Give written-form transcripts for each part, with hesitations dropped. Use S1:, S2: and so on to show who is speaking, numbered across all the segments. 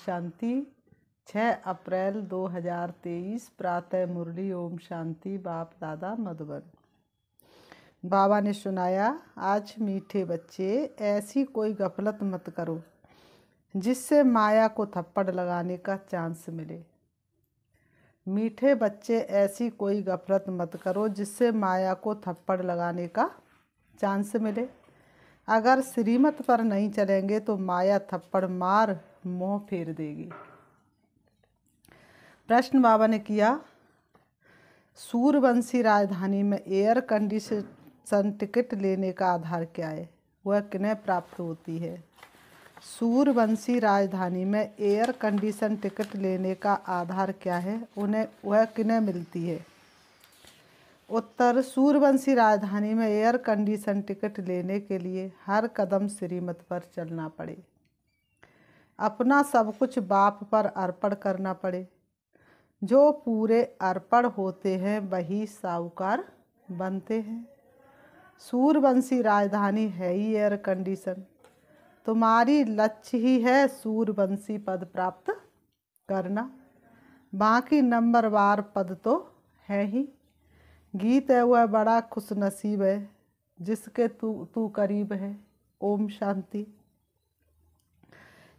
S1: शांति। 6 अप्रैल 2023 प्रातः मुरली। ओम शांति। बाप दादा मधुबन। बाबा ने सुनाया, आज मीठे बच्चे ऐसी कोई गफलत मत करो जिससे माया को थप्पड़ लगाने का चांस मिले। मीठे बच्चे ऐसी कोई गफलत मत करो जिससे माया को थप्पड़ लगाने का चांस मिले। अगर श्रीमत पर नहीं चलेंगे तो माया थप्पड़ मार मुंह फेर देगी। प्रश्न बाबा ने किया, सूर्यवंशी राजधानी में एयर कंडीशन टिकट लेने का आधार क्या है? वह किन्हें प्राप्त होती है? सूर्यवंशी राजधानी में एयर कंडीशन टिकट लेने का आधार क्या है? उन्हें वह किन्हें मिलती है? उत्तर, सूर्यवंशी राजधानी में एयर कंडीशन टिकट लेने के लिए हर कदम श्रीमत पर चलना पड़े, अपना सब कुछ बाप पर अर्पण करना पड़े। जो पूरे अर्पण होते हैं वही साहूकार बनते हैं। सूर्यवंशी राजधानी है ही एयर कंडीशन। तुम्हारी लक्ष्य ही है सूर्यवंशी पद प्राप्त करना, बाकी नंबरवार पद तो है ही। गीत है वह बड़ा खुशनसीब है जिसके तू करीब है। ओम शांति।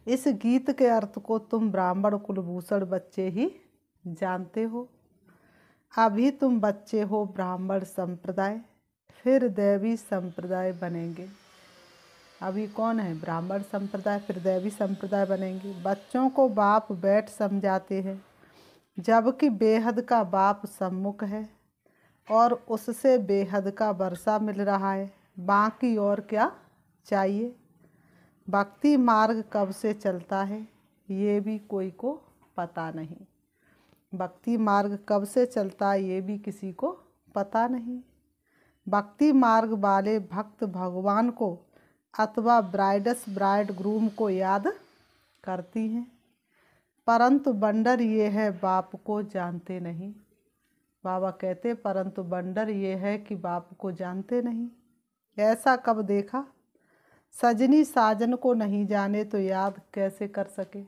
S1: इस गीत के अर्थ को तुम ब्राह्मण कुलभूषण बच्चे ही जानते हो। अभी तुम बच्चे हो ब्राह्मण संप्रदाय, फिर दैवी संप्रदाय बनेंगे। अभी कौन है? ब्राह्मण संप्रदाय, फिर दैवी संप्रदाय बनेंगे। बच्चों को बाप बैठ समझाते हैं, जबकि बेहद का बाप सम्मुख है और उससे बेहद का वर्षा मिल रहा है। बाकी और क्या चाहिए? भक्ति मार्ग कब से चलता है ये भी कोई को पता नहीं। भक्ति मार्ग कब से चलता है ये भी किसी को पता नहीं। भक्ति मार्ग वाले भक्त भगवान को अथवा ब्राइड ग्रूम को याद करती हैं, परंतु बंडर ये है बाप को जानते नहीं। बाबा कहते, परंतु बंडर ये है कि बाप को जानते नहीं। ऐसा कब देखा? सजनी साजन को नहीं जाने तो याद कैसे कर सके?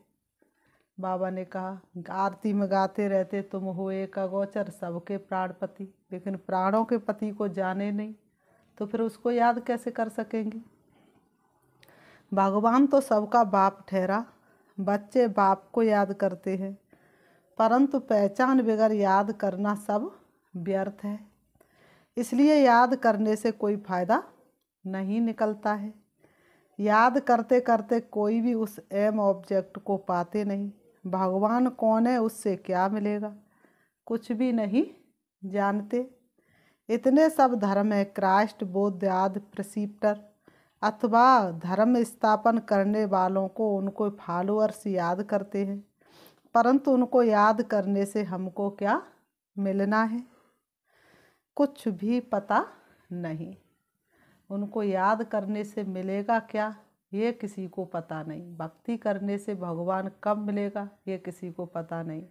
S1: बाबा ने कहा, आरती में गाते रहते, तुम हो एक अगोचर सबके प्राणपति, लेकिन प्राणों के पति को जाने नहीं तो फिर उसको याद कैसे कर सकेंगे? भगवान तो सबका बाप ठहरा। बच्चे बाप को याद करते हैं, परंतु पहचान बगैर याद करना सब व्यर्थ है। इसलिए याद करने से कोई फायदा नहीं निकलता है। याद करते करते कोई भी उस एम ऑब्जेक्ट को पाते नहीं। भगवान कौन है, उससे क्या मिलेगा? कुछ भी नहीं जानते। इतने सब धर्म है, क्राइस्ट, बौद्ध आदि प्रिसिप्टर अथवा धर्म स्थापन करने वालों को उनको फॉलोअर्स याद करते हैं, परंतु उनको याद करने से हमको क्या मिलना है? कुछ भी पता नहीं। उनको याद करने से मिलेगा क्या ये किसी को पता नहीं। भक्ति करने से भगवान कब मिलेगा ये किसी को पता नहीं।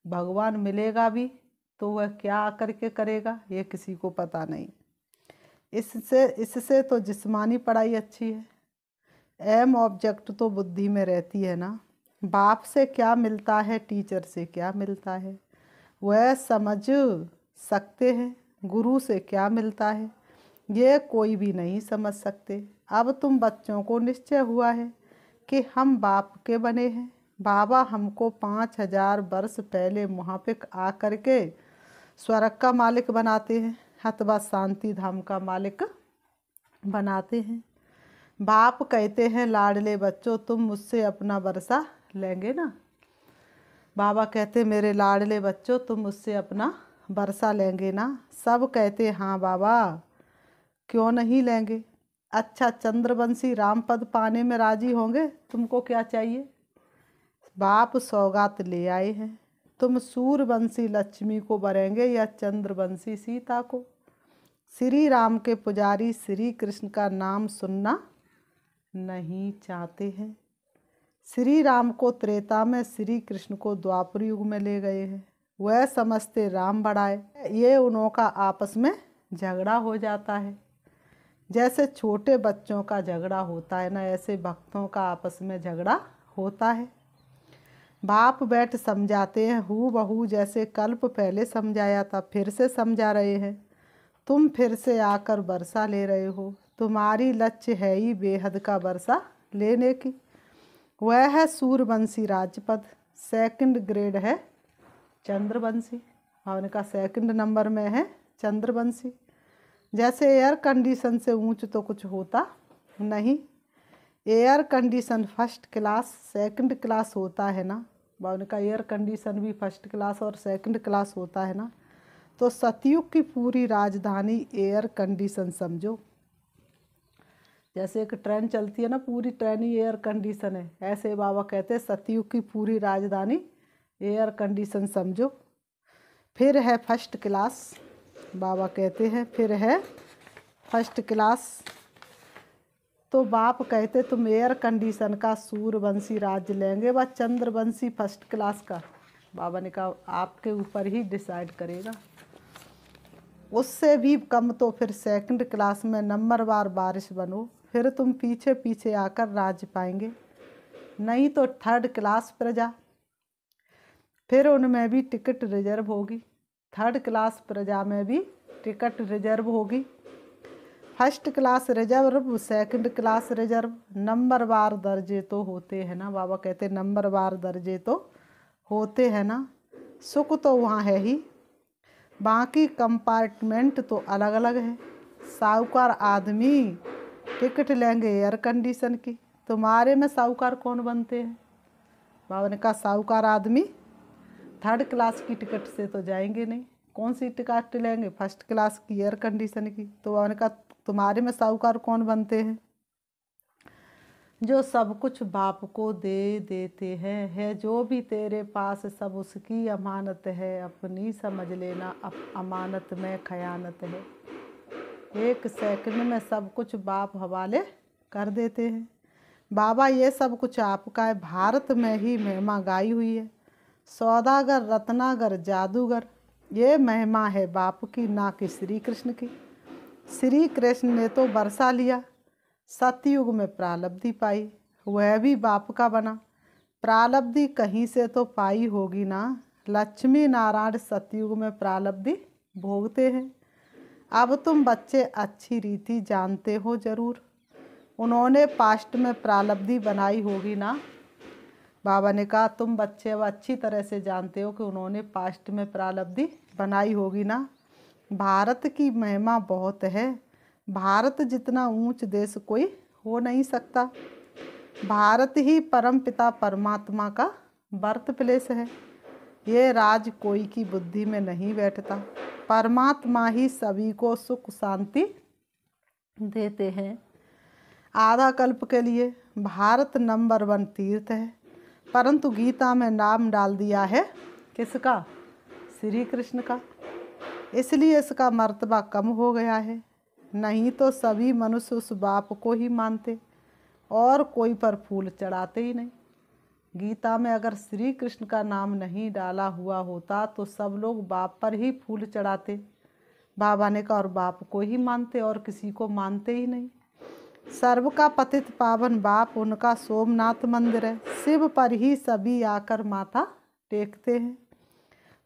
S1: भगवान मिलेगा तो वह क्या करके करेगा ये किसी को पता नहीं। इससे तो जिस्मानी पढ़ाई अच्छी है। एम ऑब्जेक्ट तो बुद्धि में रहती है ना। बाप से क्या मिलता है, टीचर से क्या मिलता है वह समझ सकते हैं। गुरु से क्या मिलता है ये कोई भी नहीं समझ सकते। अब तुम बच्चों को निश्चय हुआ है कि हम बाप के बने हैं। बाबा हमको 5000 वर्ष पहले मुहापिक आकर के स्वर्ग का मालिक बनाते हैं अथवा शांति धाम का मालिक बनाते हैं। बाप कहते हैं, लाडले बच्चों तुम मुझसे अपना वर्षा लेंगे ना? बाबा कहते, मेरे लाडले बच्चों तुम मुझसे अपना वर्षा लेंगे ना? सब कहते, हाँ बाबा क्यों नहीं लेंगे। अच्छा, चंद्रवंशी रामपद पाने में राजी होंगे? तुमको क्या चाहिए? बाप सौगात ले आए हैं। तुम सूर्यवंशी लक्ष्मी को बरेंगे या चंद्रवंशी सीता को? श्री राम के पुजारी श्री कृष्ण का नाम सुनना नहीं चाहते हैं। श्री राम को त्रेता में, श्री कृष्ण को द्वापर युग में ले गए हैं। वह समझते राम बढ़ाए, ये उन्हों का आपस में झगड़ा हो जाता है। जैसे छोटे बच्चों का झगड़ा होता है ना, ऐसे भक्तों का आपस में झगड़ा होता है। बाप बैठ समझाते हैं हू बहू, जैसे कल्प पहले समझाया था फिर से समझा रहे हैं। तुम फिर से आकर वर्षा ले रहे हो, तुम्हारी लक्ष्य है ही बेहद का वर्षा लेने की। वह है सूर्यवंशी राजपद, सेकंड ग्रेड है चंद्रवंशी। हमने कहा सेकंड नंबर में है चंद्रवंशी। जैसे एयर कंडीशन से ऊंच तो कुछ होता नहीं। Air condition first class second class होता है ना, बावन का एयर कंडीशन भी फर्स्ट क्लास और सेकंड क्लास होता है ना। तो सतयुग की पूरी राजधानी एयर कंडीशन समझो। जैसे एक ट्रेन चलती है ना, पूरी ट्रेन ही एयर कंडीशन है, ऐसे बाबा कहते हैं सतयुग की पूरी राजधानी एयर कंडीशन समझो। फिर है फर्स्ट क्लास, बाबा कहते हैं फिर है फर्स्ट क्लास। तो बाप कहते तुम एयर कंडीशन का सूर्यवंशी राज्य लेंगे व चंद्रवंशी फर्स्ट क्लास का। बाबा ने कहा आपके ऊपर ही डिसाइड करेगा। उससे भी कम तो फिर सेकंड क्लास में नंबरवार बारिश बनो, फिर तुम पीछे पीछे आकर राज्य पाएंगे। नहीं तो थर्ड क्लास प्रजा, फिर उनमें भी टिकट रिजर्व होगी। थर्ड क्लास प्रजा में भी टिकट रिजर्व होगी। First class reserve, second class reserve. नंबरवार दर्जे तो होते हैं ना, बाबा कहते नंबरवार दर्जे तो होते हैं ना। सुख तो वहाँ है ही, बाकी कंपार्टमेंट तो अलग अलग है। साहूकार आदमी टिकट लेंगे एयर कंडीशन की, तुम्हारे में साहूकार कौन बनते हैं? बाबा ने कहा साहूकार आदमी थर्ड क्लास की टिकट से तो जाएंगे नहीं। कौन सी टिकट लेंगे? फर्स्ट क्लास की एयर कंडीशन की। तो बाबा ने कहा तुम्हारे में साहूकार कौन बनते हैं? जो सब कुछ बाप को दे देते हैं, है जो भी तेरे पास सब उसकी अमानत है, अपनी समझ लेना अमानत में खयानत है। एक सेकंड में सब कुछ बाप हवाले कर देते हैं। बाबा ये सब कुछ आपका है। भारत में ही महिमा गाई हुई है, सौदागर रत्नागर जादूगर, ये महिमा है बाप की ना कि श्री कृष्ण की। श्री कृष्ण ने तो वर्षा लिया, सतयुग में प्रालब्धि पाई, वह भी बाप का बना। प्रालब्धि कहीं से तो पाई होगी ना। लक्ष्मी नारायण सतयुग में प्रालब्धि भोगते हैं। अब तुम बच्चे अच्छी रीति जानते हो जरूर, उन्होंने पास्ट में प्रालब्धि बनाई होगी ना। बाबा ने कहा तुम बच्चे अब अच्छी तरह से जानते हो कि उन्होंने पास्ट में प्रालब्धि बनाई होगी ना। भारत की महिमा बहुत है, भारत जितना ऊंच देश कोई हो नहीं सकता। भारत ही परमपिता परमात्मा का बर्थ प्लेस है। ये राज कोई की बुद्धि में नहीं बैठता, परमात्मा ही सभी को सुख शांति देते हैं। आधा कल्प के लिए भारत नंबर 1 तीर्थ है, परंतु गीता में नाम डाल दिया है किसका? श्री कृष्ण का। इसलिए इसका मर्तबा कम हो गया है, नहीं तो सभी मनुष्य उस बाप को ही मानते और कोई पर फूल चढ़ाते ही नहीं। गीता में अगर श्री कृष्ण का नाम नहीं डाला हुआ होता तो सब लोग बाप पर ही फूल चढ़ाते। बाबा ने कहा और बाप को ही मानते और किसी को मानते ही नहीं। सर्व का पतित पावन बाप उनका सोमनाथ मंदिर है, शिव पर ही सभी आकर माथा टेकते हैं।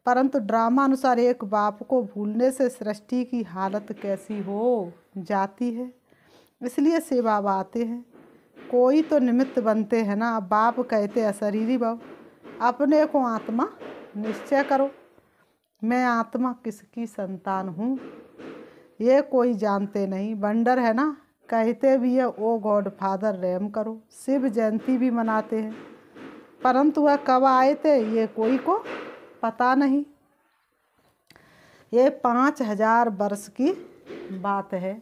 S1: परंतु ड्रामा अनुसार एक बाप को भूलने से सृष्टि की हालत कैसी हो जाती है, इसलिए से बाबा आते हैं। कोई तो निमित्त बनते हैं ना। बाप कहते हैं शरीरी भाव, अपने को आत्मा निश्चय करो। मैं आत्मा किसकी संतान हूँ ये कोई जानते नहीं। बंडर है ना, कहते भी है ओ गॉड फादर रहम करो। शिव जयंती भी मनाते हैं, परंतु वह कब आए थे ये कोई को पता नहीं। ये 5000 वर्ष की बात है।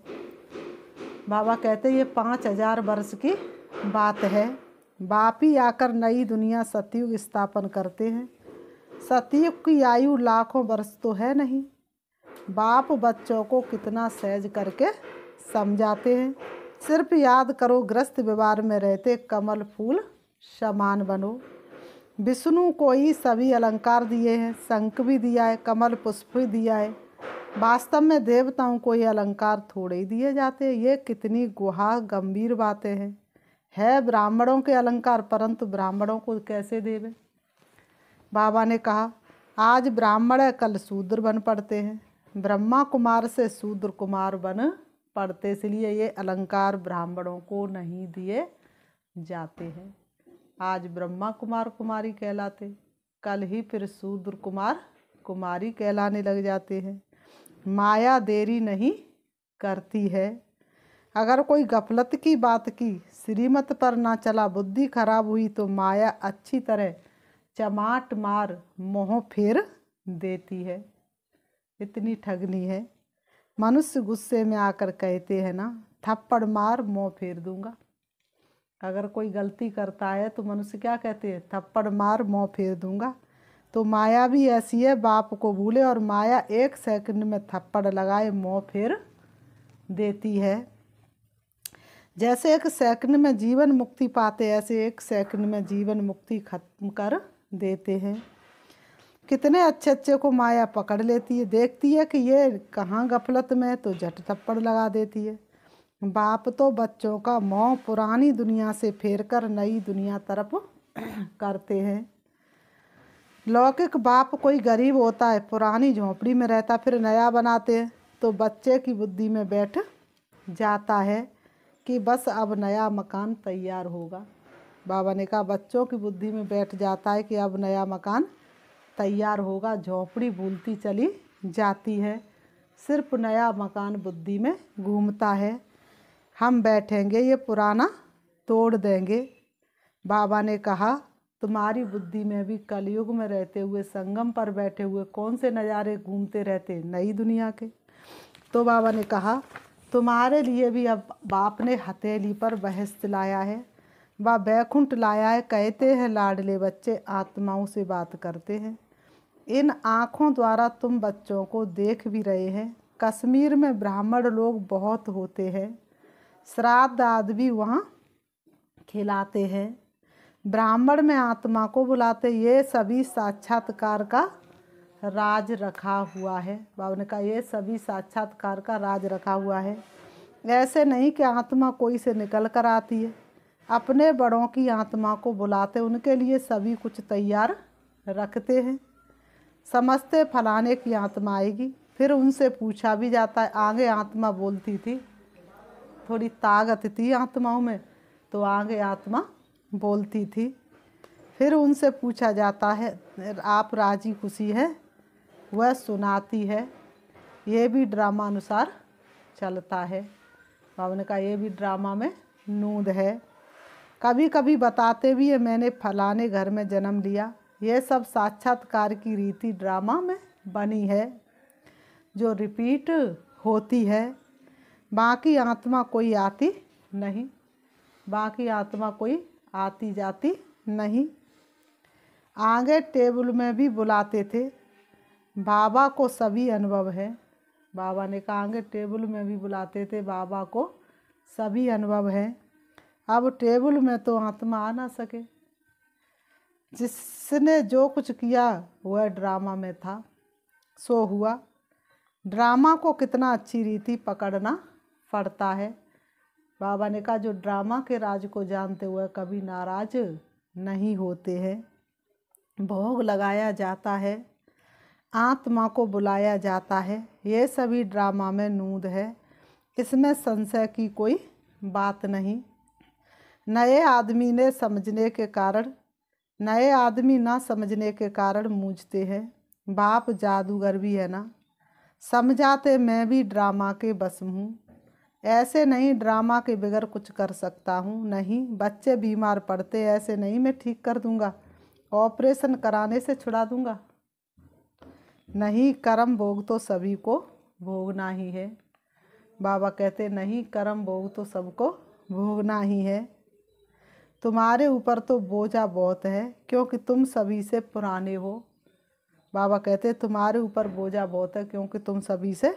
S1: बाबा कहते ये 5000 वर्ष की बात है। बाप ही आकर नई दुनिया सतयुग स्थापन करते हैं। सतयुग की आयु लाखों वर्ष तो है नहीं। बाप बच्चों को कितना सहज करके समझाते हैं। सिर्फ याद करो ग्रस्त व्यवहार में रहते कमल फूल समान बनो। विष्णु को ही सभी अलंकार दिए हैं, शंख भी दिया है, कमल पुष्प भी दिया है। वास्तव में देवताओं को ये अलंकार थोड़े ही दिए जाते हैं। ये कितनी गुहा गंभीर बातें हैं। है ब्राह्मणों के अलंकार, परंतु ब्राह्मणों को कैसे देवे? बाबा ने कहा आज ब्राह्मण है कल शूद्र बन पड़ते हैं, ब्रह्मा कुमार से शूद्र कुमार बन पड़ते, इसलिए ये अलंकार ब्राह्मणों को नहीं दिए जाते हैं। आज ब्रह्मा कुमार कुमारी कहलाते, कल ही फिर शूद्र कुमार कुमारी कहलाने लग जाते हैं। माया देरी नहीं करती है। अगर कोई गफलत की बात की, श्रीमत पर ना चला, बुद्धि खराब हुई तो माया अच्छी तरह चमाट मार मोह फेर देती है। इतनी ठगनी है। मनुष्य गुस्से में आकर कहते हैं ना, थप्पड़ मार मोह फेर दूंगा। अगर कोई गलती करता है तो मनुष्य क्या कहते हैं, थप्पड़ मार मोह फेर दूंगा। तो माया भी ऐसी है, बाप को भूले और माया 1 सेकंड में थप्पड़ लगाए मोह फेर देती है। जैसे 1 सेकंड में जीवन मुक्ति पाते, ऐसे 1 सेकंड में जीवन मुक्ति खत्म कर देते हैं। कितने अच्छे अच्छे को माया पकड़ लेती है, देखती है कि ये कहाँ गफलत में है तो झट थप्पड़ लगा देती है। बाप तो बच्चों का मोह पुरानी दुनिया से फेर कर नई दुनिया तरफ करते हैं। लौकिक बाप कोई गरीब होता है, पुरानी झोंपड़ी में रहता, फिर नया बनाते हैं तो बच्चे की बुद्धि में बैठ जाता है कि बस अब नया मकान तैयार होगा। बाबा ने कहा बच्चों की बुद्धि में बैठ जाता है कि अब नया मकान तैयार होगा, झोंपड़ी भूलती चली जाती है, सिर्फ नया मकान बुद्धि में घूमता है। हम बैठेंगे ये पुराना तोड़ देंगे। बाबा ने कहा तुम्हारी बुद्धि में भी कलयुग में रहते हुए, संगम पर बैठे हुए कौन से नज़ारे घूमते रहते, नई दुनिया के। तो बाबा ने कहा तुम्हारे लिए भी अब बाप ने हथेली पर बहश्त लाया है, वह बैकुंठ लाया है। कहते हैं लाडले बच्चे आत्माओं से बात करते हैं। इन आँखों द्वारा तुम बच्चों को देख भी रहे हैं। कश्मीर में ब्राह्मण लोग बहुत होते हैं, श्राद्ध आदि भी वहाँ खिलाते हैं। ब्राह्मण में आत्मा को बुलाते, ये सभी साक्षात्कार का राज रखा हुआ है। बाबा ने कहा ये सभी साक्षात्कार का राज रखा हुआ है। ऐसे नहीं कि आत्मा कोई से निकल कर आती है, अपने बड़ों की आत्मा को बुलाते, उनके लिए सभी कुछ तैयार रखते हैं। समझते फलाने की आत्मा आएगी, फिर उनसे पूछा भी जाता है। आगे आत्मा बोलती थी, थोड़ी ताकत थी आत्माओं में, तो आगे आत्मा बोलती थी। फिर उनसे पूछा जाता है आप राजी खुशी है, वह सुनाती है। ये भी ड्रामा अनुसार चलता है। बाबा ने कहा ये भी ड्रामा में नूंद है। कभी कभी बताते भी है मैंने फलाने घर में जन्म लिया। ये सब साक्षात्कार की रीति ड्रामा में बनी है जो रिपीट होती है। बाकी आत्मा कोई आती नहीं, बाकी आत्मा कोई आती जाती नहीं। आगे टेबल में भी बुलाते थे, बाबा को सभी अनुभव है। बाबा ने कहा आगे टेबल में भी बुलाते थे, बाबा को सभी अनुभव है। अब टेबल में तो आत्मा आ ना सके। जिसने जो कुछ किया वह ड्रामा में था, सो हुआ। ड्रामा को कितना अच्छी रीति पकड़ना पड़ता है। बाबा ने कहा जो ड्रामा के राज को जानते हुए कभी नाराज नहीं होते हैं। भोग लगाया जाता है, आत्मा को बुलाया जाता है, ये सभी ड्रामा में नूंद है, इसमें संशय की कोई बात नहीं। नए आदमी ने समझने के कारण, नए आदमी ना समझने के कारण मूझते हैं। बाप जादूगर भी है ना, समझाते मैं भी ड्रामा के बस हूँ। ऐसे नहीं ड्रामा के बगैर कुछ कर सकता हूँ, नहीं। बच्चे बीमार पड़ते, ऐसे नहीं मैं ठीक कर दूँगा, ऑपरेशन कराने से छुड़ा दूँगा, नहीं। कर्म भोग तो सभी को भोगना ही है। बाबा कहते नहीं, कर्म भोग तो सबको भोगना ही है। तुम्हारे ऊपर तो बोझा बहुत है क्योंकि तुम सभी से पुराने हो। बाबा कहते तुम्हारे ऊपर बोझा बहुत है क्योंकि तुम सभी से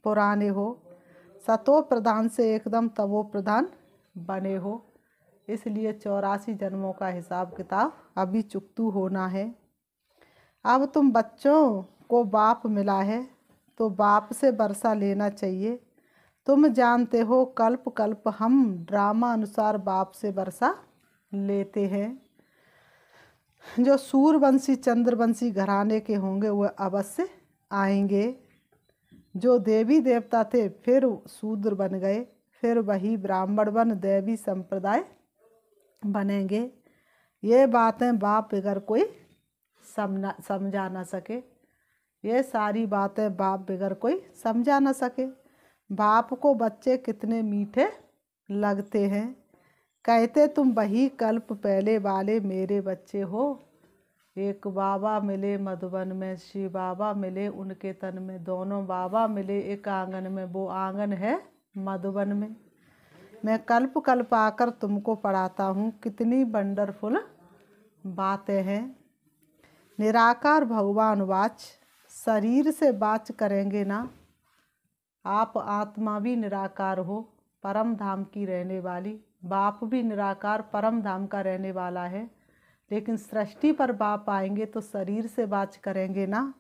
S1: पुराने हो। सतो प्रधान से एकदम तवो प्रधान बने हो, इसलिए 84 जन्मों का हिसाब किताब अभी चुकतू होना है। अब तुम बच्चों को बाप मिला है तो बाप से वर्षा लेना चाहिए। तुम जानते हो कल्प कल्प हम ड्रामा अनुसार बाप से वर्षा लेते हैं। जो सूर्यवंशी चंद्रवंशी घराने के होंगे वह अवश्य आएंगे। जो देवी देवता थे फिर शूद्र बन गए, फिर वही ब्राह्मण बन दैवी संप्रदाय बनेंगे। ये बातें बाप बगैर कोई समझा ना सके। ये सारी बातें बाप बगैर कोई समझा ना सके। बाप को बच्चे कितने मीठे लगते हैं। कहते तुम वही कल्प पहले वाले मेरे बच्चे हो। एक बाबा मिले मधुबन में, शिव बाबा मिले उनके तन में, दोनों बाबा मिले एक आंगन में, वो आंगन है मधुबन में। मैं कल्प कल्प आकर तुमको पढ़ाता हूँ, कितनी वंडरफुल बातें हैं। निराकार भगवान वाच, शरीर से वाच करेंगे ना। आप आत्मा भी निराकार हो, परम धाम की रहने वाली। बाप भी निराकार परम धाम का रहने वाला है, लेकिन सृष्टि पर बाप आएंगे तो शरीर से वाच करेंगे ना।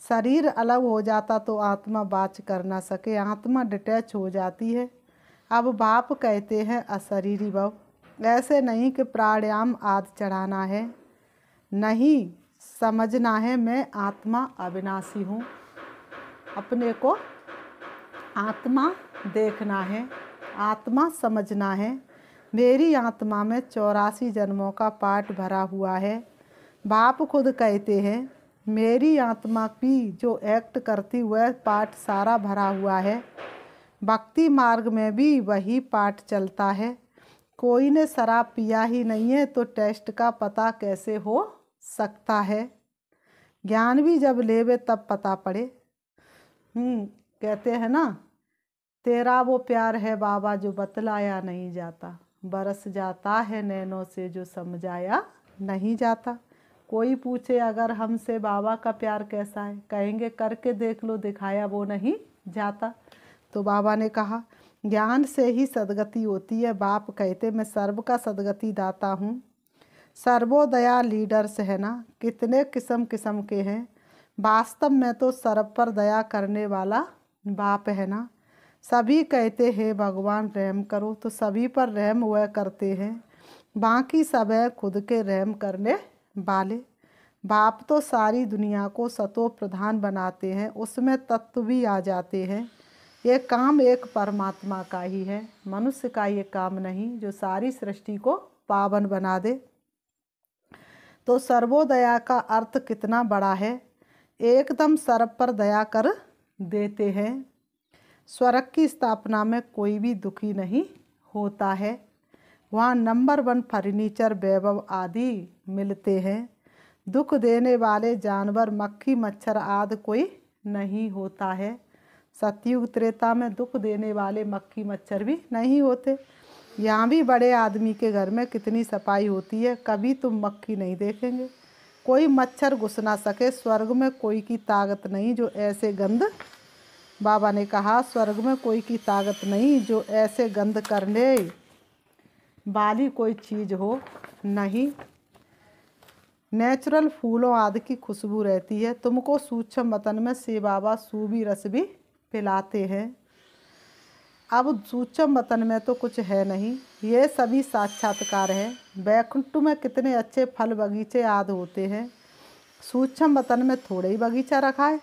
S1: शरीर अलग हो जाता तो आत्मा वाच कर ना सके, आत्मा डिटैच हो जाती है। अब बाप कहते हैं अशरीरी भव। ऐसे नहीं कि प्राणायाम आदि चढ़ाना है, नहीं, समझना है मैं आत्मा अविनाशी हूँ। अपने को आत्मा देखना है, आत्मा समझना है। मेरी आत्मा में 84 जन्मों का पाठ भरा हुआ है। बाप खुद कहते हैं मेरी आत्मा की जो एक्ट करती वह पाठ सारा भरा हुआ है। भक्ति मार्ग में भी वही पाठ चलता है। कोई ने शराब पिया ही नहीं है तो टेस्ट का पता कैसे हो सकता है। ज्ञान भी जब लेवे तब पता पड़े। कहते हैं ना, तेरा वो प्यार है बाबा जो बतलाया नहीं जाता, बरस जाता है नैनों से जो समझाया नहीं जाता। कोई पूछे अगर हमसे बाबा का प्यार कैसा है, कहेंगे करके देख लो, दिखाया वो नहीं जाता। तो बाबा ने कहा ज्ञान से ही सदगति होती है। बाप कहते मैं सर्व का सदगति दाता हूँ। सर्वोदया लीडर्स है ना, कितने किस्म किस्म के हैं। वास्तव में तो सर्व पर दया करने वाला बाप है ना। सभी कहते हैं भगवान रहम करो, तो सभी पर रहम वह करते हैं। बाकी सब है खुद के रहम करने वाले। बाप तो सारी दुनिया को सतो प्रधान बनाते हैं, उसमें तत्व भी आ जाते हैं। ये काम एक परमात्मा का ही है, मनुष्य का ये काम नहीं जो सारी सृष्टि को पावन बना दे। तो सर्वोदया का अर्थ कितना बड़ा है। एकदम सर्व पर दया कर देते हैं। स्वर्ग की स्थापना में कोई भी दुखी नहीं होता है। वहाँ नंबर 1 फर्नीचर वैभव आदि मिलते हैं। दुख देने वाले जानवर मक्खी मच्छर आदि कोई नहीं होता है। सतयुग त्रेता में दुख देने वाले मक्खी मच्छर भी नहीं होते। यहाँ भी बड़े आदमी के घर में कितनी सफाई होती है, कभी तुम मक्खी नहीं देखेंगे, कोई मच्छर घुस ना सके। स्वर्ग में कोई की ताकत नहीं जो ऐसे गंद, बाबा ने कहा स्वर्ग में कोई की ताकत नहीं जो ऐसे गंद करने वाली कोई चीज़ हो नहीं। नेचुरल फूलों आदि की खुशबू रहती है। तुमको सूक्ष्म वतन में शिव बाबा सूबी रस भी पिलाते हैं। अब सूक्ष्म वतन में तो कुछ है नहीं, ये सभी साक्षात्कार है। बैकुंठ में कितने अच्छे फल बगीचे आदि होते हैं, सूक्ष्म वतन में थोड़े ही बगीचा रखा है।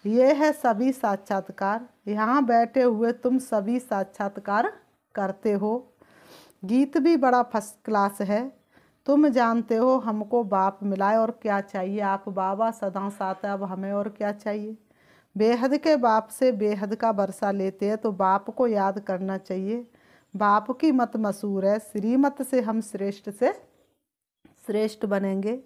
S1: ये है सभी साक्षात्कार। यहाँ बैठे हुए तुम सभी साक्षात्कार करते हो। गीत भी बड़ा फर्स्ट क्लास है। तुम जानते हो हमको बाप मिलाए और क्या चाहिए। आप बाबा सदा साथ है, अब हमें और क्या चाहिए। बेहद के बाप से बेहद का बरसा लेते हैं तो बाप को याद करना चाहिए। बाप की मत मशहूर है, श्रीमत से हम श्रेष्ठ से श्रेष्ठ बनेंगे।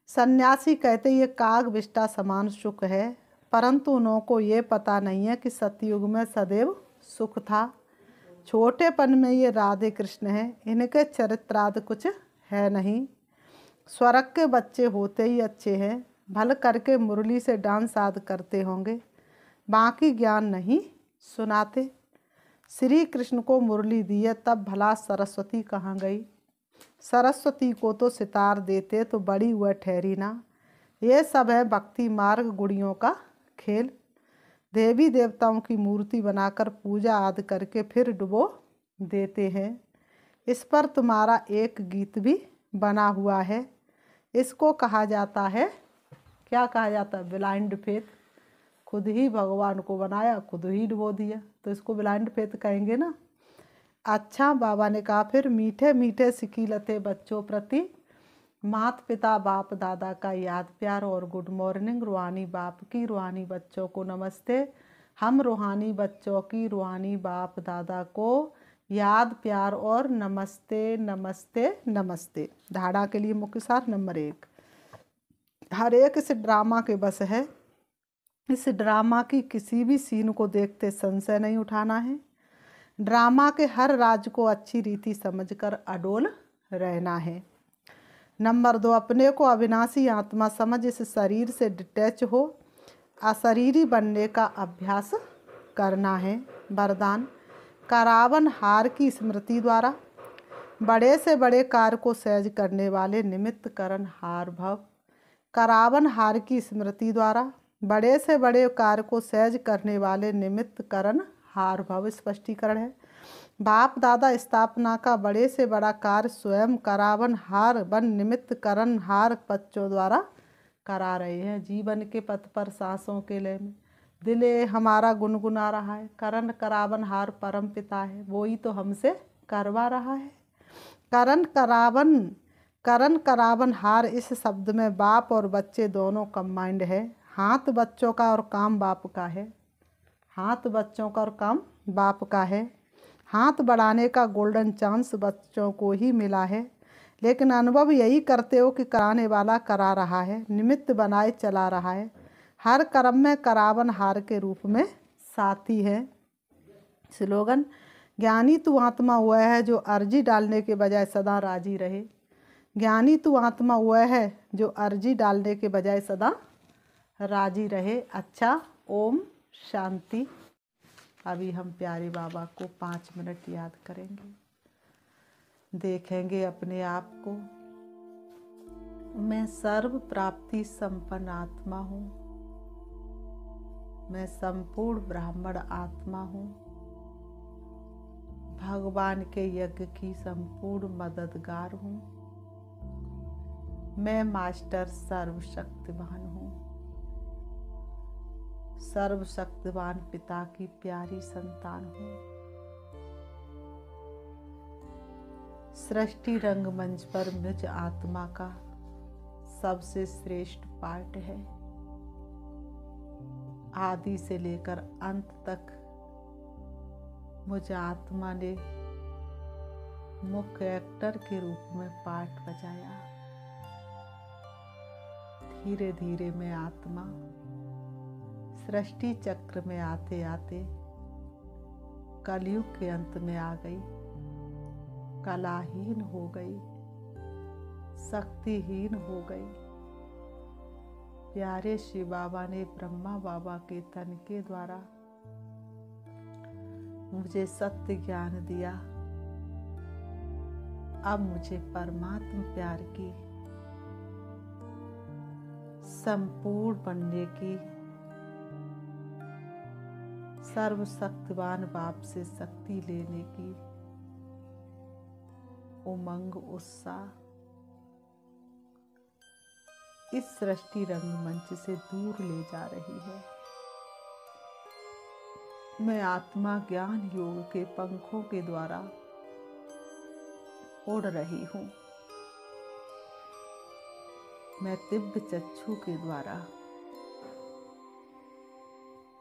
S1: सन्यासी कहते ये काग विष्टा समान सुख है, परंतु उनको ये पता नहीं है कि सतयुग में सदैव सुख था। छोटेपन में ये राधे कृष्ण हैं, इनके चरित्रार्थ कुछ है नहीं। स्वर्ग के बच्चे होते ही अच्छे हैं, भल करके मुरली से डांस आदि करते होंगे, बाकी ज्ञान नहीं सुनाते। श्री कृष्ण को मुरली दी है तब भला सरस्वती कहाँ गई। सरस्वती को तो सितार देते तो बड़ी हुआ ठहरी ना। ये सब है भक्ति मार्ग गुड़ियों का खेल। देवी देवताओं की मूर्ति बनाकर पूजा आदि करके फिर डुबो देते हैं। इस पर तुम्हारा एक गीत भी बना हुआ है। इसको कहा जाता है, क्या कहा जाता है? Blind faith. खुद ही भगवान को बनाया, खुद ही डुबो दिया, तो इसको ब्लाइंड फेथ कहेंगे ना। अच्छा, बाबा ने कहा फिर मीठे मीठे सिकीलते बच्चों प्रति माता पिता बाप दादा का याद प्यार और गुड मॉर्निंग। रूहानी बाप की रूहानी बच्चों को नमस्ते। हम रूहानी बच्चों की रूहानी बाप दादा को याद प्यार और नमस्ते नमस्ते नमस्ते। धारणा के लिए मुख्य सार नंबर 1, हर एक इस ड्रामा के बस है। इस ड्रामा की किसी भी सीन को देखते संशय नहीं उठाना है। ड्रामा के हर राज को अच्छी रीति समझकर अडोल रहना है। नंबर 2, अपने को अविनाशी आत्मा समझ इस शरीर से डिटैच हो अशरीरी बनने का अभ्यास करना है। वरदान, करावन हार की स्मृति द्वारा बड़े से बड़े कार्य को सहज करने वाले निमित्त करण हार भव। करावन हार की स्मृति द्वारा बड़े से बड़े कार्य को सहज करने वाले निमित्त करण हार भव। स्पष्टीकरण है, बाप दादा स्थापना का बड़े से बड़ा कार्य स्वयं करावन हार बन निमित्त करण हार बच्चों द्वारा करा रहे हैं। जीवन के पथ पर सांसों के लय में दिले हमारा गुनगुना रहा है। करण करावन हार परम पिता है, वो ही तो हमसे करवा रहा है। करण करावन हार इस शब्द में बाप और बच्चे दोनों कंबाइंड है। हाथ बच्चों का और काम बाप का है। हाथ बच्चों का और काम बाप का है। हाथ बढ़ाने का गोल्डन चांस बच्चों को ही मिला है, लेकिन अनुभव यही करते हो कि कराने वाला करा रहा है, निमित्त बनाए चला रहा है। हर कर्म में करावन हार के रूप में साथी है। स्लोगन, ज्ञानी तू आत्मा वह है जो अर्जी डालने के बजाय सदा राजी रहे। ज्ञानी तू आत्मा वह है जो अर्जी डालने के बजाय सदा राजी रहे। अच्छा, ओम शांति। अभी हम प्यारे बाबा को 5 मिनट याद करेंगे, देखेंगे अपने आप को। मैं सर्व प्राप्ति संपन्न आत्मा हूँ। मैं संपूर्ण ब्राह्मण आत्मा हूँ। भगवान के यज्ञ की संपूर्ण मददगार हूँ। मैं मास्टर सर्वशक्तिमान हूँ। सर्वशक्तिमान पिता की प्यारी संतान हूँ। सृष्टि रंगमंच पर मुझ आत्मा का सबसे श्रेष्ठ पार्ट है। आदि से लेकर अंत तक मुझ आत्मा ने मुख्य एक्टर के रूप में पार्ट बजाया। धीरे धीरे मैं आत्मा सृष्टि चक्र में आते आते कलयुग के अंत में आ गई। कलाहीन हो गई, शक्तिहीन हो गई। प्यारे शिव बाबा ने ब्रह्मा बाबा के तन के द्वारा मुझे सत्य ज्ञान दिया। अब मुझे परमात्मा प्यार की संपूर्ण बनने की, सर्वशक्तिवान बाप से शक्ति लेने की उमंग उत्साह इस सृष्टि रंगमंच से दूर ले जा रही है। मैं आत्मा ज्ञान योग के पंखों के द्वारा उड़ रही हूँ। मैं दिव्य चक्षु के द्वारा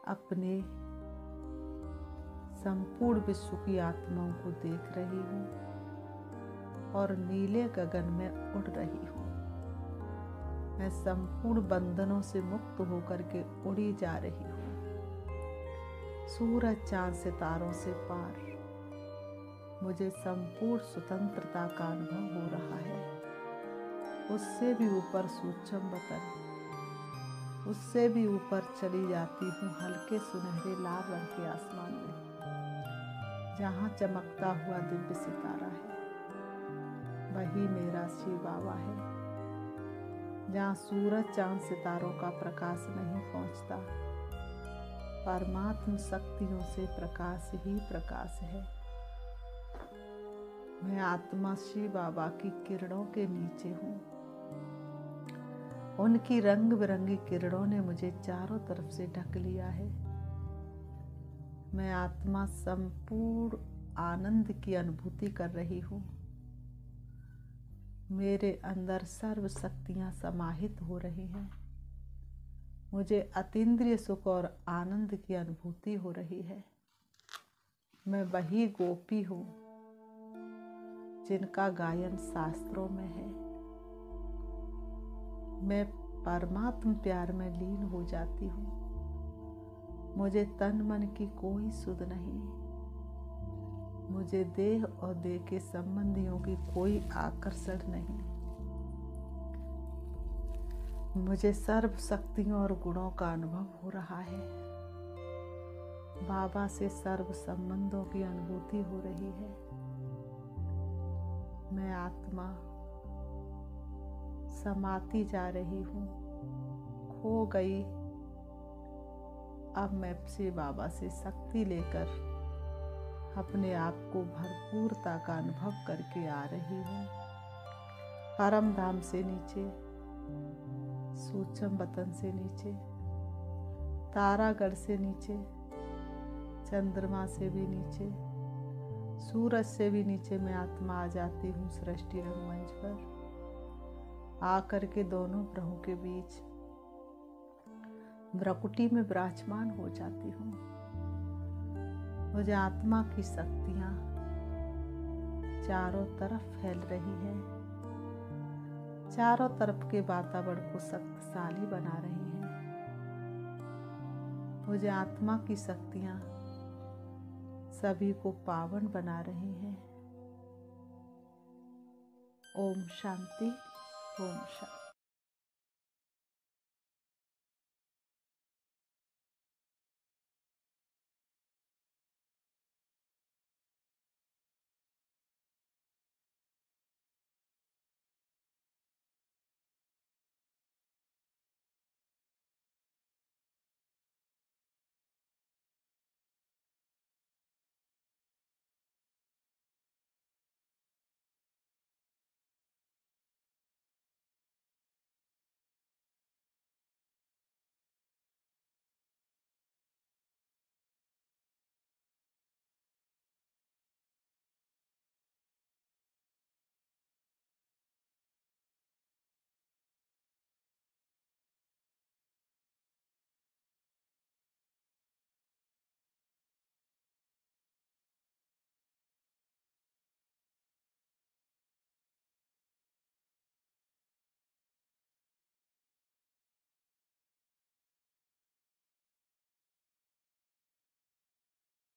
S1: अपने संपूर्ण विश्व की आत्माओं को देख रही हूँ और नीले गगन में उड़ रही हूँ। मैं संपूर्ण बंधनों से मुक्त होकर के उड़ी जा रही हूँ। सूरज चांद सितारों से पार मुझे संपूर्ण स्वतंत्रता का अनुभव हो रहा है। उससे भी ऊपर सूक्ष्म वतन, उससे भी ऊपर चली जाती हूँ हल्के सुनहरे लाल रंग के आसमान में, जहाँ चमकता हुआ दिव्य सितारा है। वही मेरा शिव बाबा है। जहाँ सूरज चांद सितारों का प्रकाश नहीं पहुँचता, परमात्म शक्तियों से प्रकाश ही प्रकाश है। मैं आत्मा शिव बाबा की किरणों के नीचे हूँ। उनकी रंग बिरंगी किरणों ने मुझे चारों तरफ से ढक लिया है। मैं आत्मा संपूर्ण आनंद की अनुभूति कर रही हूँ। मेरे अंदर सर्व शक्तियाँ समाहित हो रही हैं। मुझे अतीन्द्रिय सुख और आनंद की अनुभूति हो रही है। मैं वही गोपी हूँ जिनका गायन शास्त्रों में है। मैं परमात्म प्यार में लीन हो जाती हूँ। मुझे तन मन की कोई सुध नहीं। मुझे देह और देह के संबंधियों की कोई आकर्षण नहीं। मुझे सर्व शक्तियों और गुणों का अनुभव हो रहा है। बाबा से सर्व संबंधों की अनुभूति हो रही है। मैं आत्मा समाती जा रही हूँ, खो गई। अब मैं से बाबा से शक्ति लेकर अपने आप को भरपूरता का अनुभव करके आ रही हूँ। परम धाम से नीचे, सूक्ष्म वतन से नीचे, तारागढ़ से नीचे, चंद्रमा से भी नीचे, सूरज से भी नीचे मैं आत्मा आ जाती हूँ सृष्टि रंगमंच पर। आकर के दोनों ग्रहों के बीच भ्रकुटी में विराजमान हो जाती हूँ। मुझे आत्मा की शक्तियाँ चारों तरफ फैल रही है, चारों तरफ के वातावरण को शक्तिशाली बना रही हैं। मुझे आत्मा की शक्तियाँ सभी को पावन बना रही हैं। ओम शांति, ओम शांति।